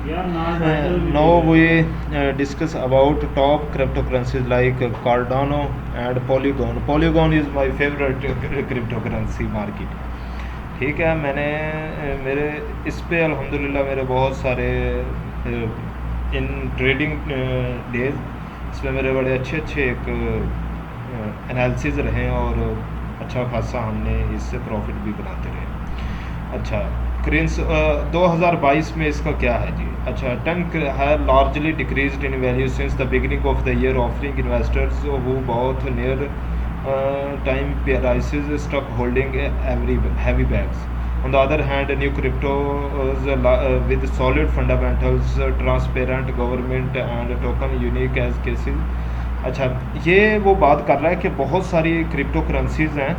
Now we discuss about top cryptocurrencies like Cardano and Polygon. Polygon is my favorite cryptocurrency market. ठीक है, मैंने मेरे इस पे अल्हम्दुलिल्लाह मेरे बहुत सारे इन ट्रेडिंग डेज इसमें मेरे बड़े अच्छे अच्छे एक एनालिसिस रहे और अच्छा खासा हमने इससे प्रॉफिट भी बनाते रहे। अच्छा, क्रेंस 2022 में इसका क्या है जी? अच्छा, टन है largely decreased in value since the beginning of the year, offering investors who both near time prices stuck holding every heavy bags. On the other hand, new cryptos with solid fundamentals, transparent government and token unique as cases. अच्छा, ये वो बात कर रहा है कि बहुत सारी क्रिप्टो करेंसीज हैं,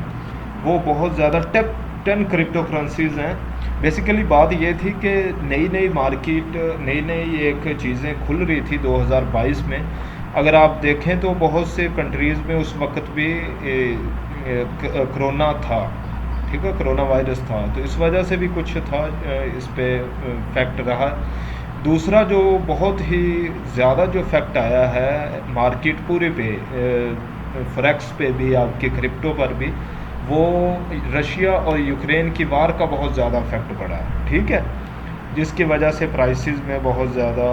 वो बहुत ज़्यादा टेप 10 क्रिप्टो करेंसीज हैं। बेसिकली बात ये थी कि नई नई मार्केट, नई नई एक चीज़ें खुल रही थी 2022 में। अगर आप देखें तो बहुत से कंट्रीज़ में उस वक्त भी कोरोना था, ठीक है, कोरोना वायरस था, तो इस वजह से भी कुछ था, इस पे फैक्ट रहा। दूसरा जो बहुत ही ज़्यादा जो फैक्ट आया है मार्केट पूरे पे, फॉरेक्स पे भी, आपके क्रिप्टो पर भी, वो रशिया और यूक्रेन की वार का बहुत ज़्यादा इफेक्ट पड़ा है, ठीक है, जिसकी वजह से प्राइसेस में बहुत ज़्यादा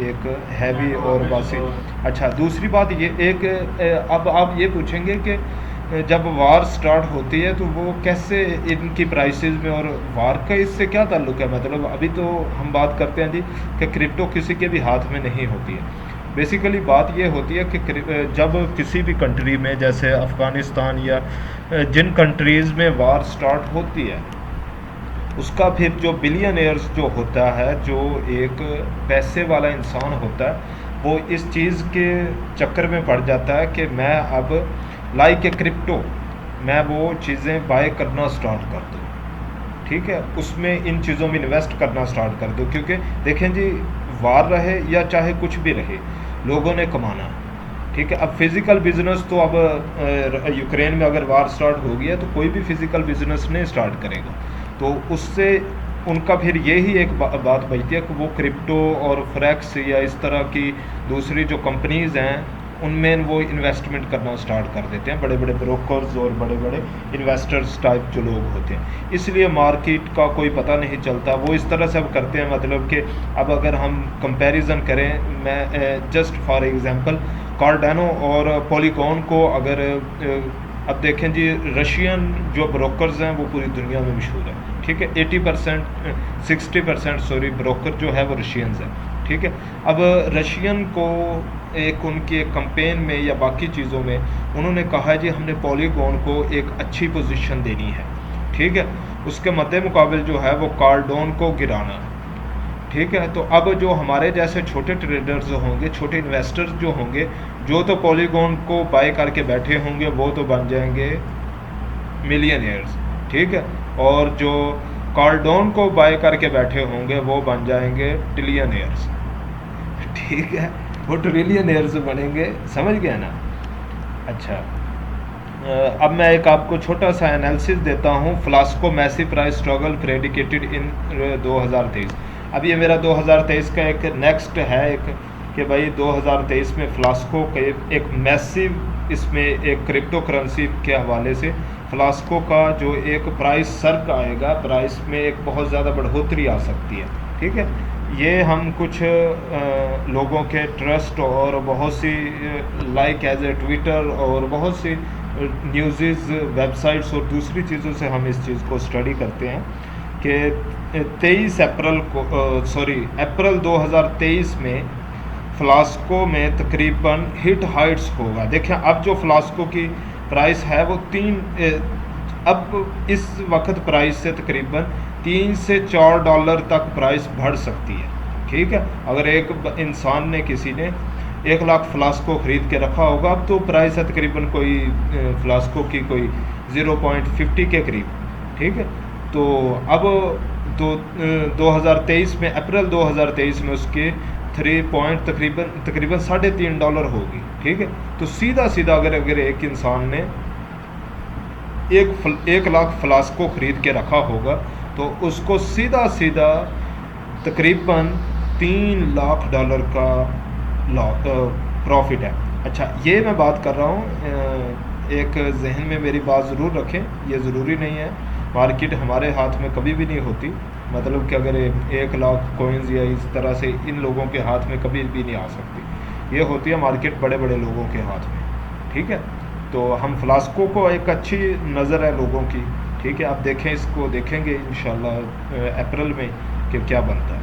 एक हैवी और बासी। अच्छा, दूसरी बात ये एक, अब आप ये पूछेंगे कि जब वार स्टार्ट होती है तो वो कैसे इनकी प्राइसेस में, और वार का इससे क्या ताल्लुक़ है? मतलब अभी तो हम बात करते हैं जी कि क्रिप्टो किसी के भी हाथ में नहीं होती है। बेसिकली बात ये होती है कि जब किसी भी कंट्री में, जैसे अफ़गानिस्तान या जिन कंट्रीज़ में वार स्टार्ट होती है, उसका फिर जो बिलियनियर्स जो होता है, जो एक पैसे वाला इंसान होता है, वो इस चीज़ के चक्कर में पड़ जाता है कि मैं अब लाइक ए क्रिप्टो, मैं वो चीज़ें बाय करना स्टार्ट कर दूँ, ठीक है, उसमें इन चीज़ों में इन्वेस्ट करना स्टार्ट कर दूँ। क्योंकि देखें जी, वार रहे या चाहे कुछ भी रहे, लोगों ने कमाना, ठीक है। अब फिज़िकल बिजनेस तो अब यूक्रेन में अगर वार स्टार्ट हो गया तो कोई भी फिज़िकल बिजनेस नहीं स्टार्ट करेगा, तो उससे उनका फिर यही एक बात बचती है कि वो क्रिप्टो और फॉरेक्स या इस तरह की दूसरी जो कंपनीज़ हैं उनमें वो इन्वेस्टमेंट करना स्टार्ट कर देते हैं, बड़े बड़े ब्रोकर्स और बड़े बड़े इन्वेस्टर्स टाइप जो लोग होते हैं। इसलिए मार्केट का कोई पता नहीं चलता, वो इस तरह से अब करते हैं, मतलब कि अब अगर हम कंपैरिजन करें, मैं जस्ट फॉर एग्जांपल कार्डानो और पॉलीगॉन को अगर अब देखें जी, रशियन जो ब्रोकर्स हैं वो पूरी दुनिया में मशहूर है, ठीक है, 80% 60% सॉरी ब्रोकर जो है वो रशियंस हैं, ठीक है। अब रशियन को एक उनकी एक कैंपेन में या बाकी चीज़ों में उन्होंने कहा है जी हमने पॉलीगॉन को एक अच्छी पोजीशन देनी है, ठीक है, उसके मद्दे मुकाबिल जो है वो कार्डोन को गिराना, ठीक है। तो अब जो हमारे जैसे छोटे ट्रेडर्स होंगे, छोटे इन्वेस्टर्स जो होंगे, जो तो पॉलीगॉन को बाय करके बैठे होंगे, वो तो बन जाएंगे मिलियनियर्स, ठीक है, और जो कार्डोन को बाय करके बैठे होंगे वो बन जाएंगे ट्रिलियनियर्स, ठीक है, वो ट्रिलियनियर्स बनेंगे, समझ गया ना। अच्छा, अब मैं एक आपको छोटा सा एनालिसिस देता हूँ। फ्लास्को मैसिव प्राइस स्ट्रगल प्रेडिकेटेड इन 2023। अब ये मेरा 2023 का एक नेक्स्ट है एक कि भाई 2023 में फ्लास्को के एक मैसिव, इसमें एक क्रिप्टो करेंसी के हवाले से फ्लास्को का जो एक प्राइस सर्क आएगा, प्राइस में एक बहुत ज़्यादा बढ़ोतरी आ सकती है, ठीक है। ये हम कुछ लोगों के ट्रस्ट और बहुत सी लाइक एज ए ट्विटर और बहुत सी न्यूज़ वेबसाइट्स और दूसरी चीज़ों से हम इस चीज़ को स्टडी करते हैं कि 23 अप्रैल को अप्रैल 2023 में फ्लास्को में तकरीबन हिट हाइट्स होगा। देखें, अब जो फ्लास्को की प्राइस है वो अब इस वक्त प्राइस से तकरीबन $3 से $4 तक प्राइस बढ़ सकती है, ठीक है। अगर एक इंसान ने, किसी ने 1 लाख फ्लास्को ख़रीद के रखा होगा, अब तो प्राइस है तकरीबन कोई फ्लास्को की कोई 0.50 के करीब, ठीक है। तो अब 2023 में, अप्रैल 2023 में उसके 3 पॉइंट तकरीबन $3.5 होगी, ठीक है। तो सीधा सीधा अगर एक इंसान ने 1 लाख फ्लास्को ख़रीद के रखा होगा तो उसको सीधा सीधा तकरीबन $3 लाख का प्रॉफिट है। अच्छा, ये मैं बात कर रहा हूँ, एक जहन में मेरी बात ज़रूर रखें, ये ज़रूरी नहीं है, मार्केट हमारे हाथ में कभी भी नहीं होती, मतलब कि अगर 1 लाख कॉइन्स या इस तरह से इन लोगों के हाथ में कभी भी नहीं आ सकती, ये होती है मार्केट बड़े बड़े लोगों के हाथ में। ठीक है, तो हम फ्लास्को को एक अच्छी नज़र है लोगों की, ठीक है, आप देखें, इसको देखेंगे इंशाल्लाह अप्रैल में कि क्या बनता है।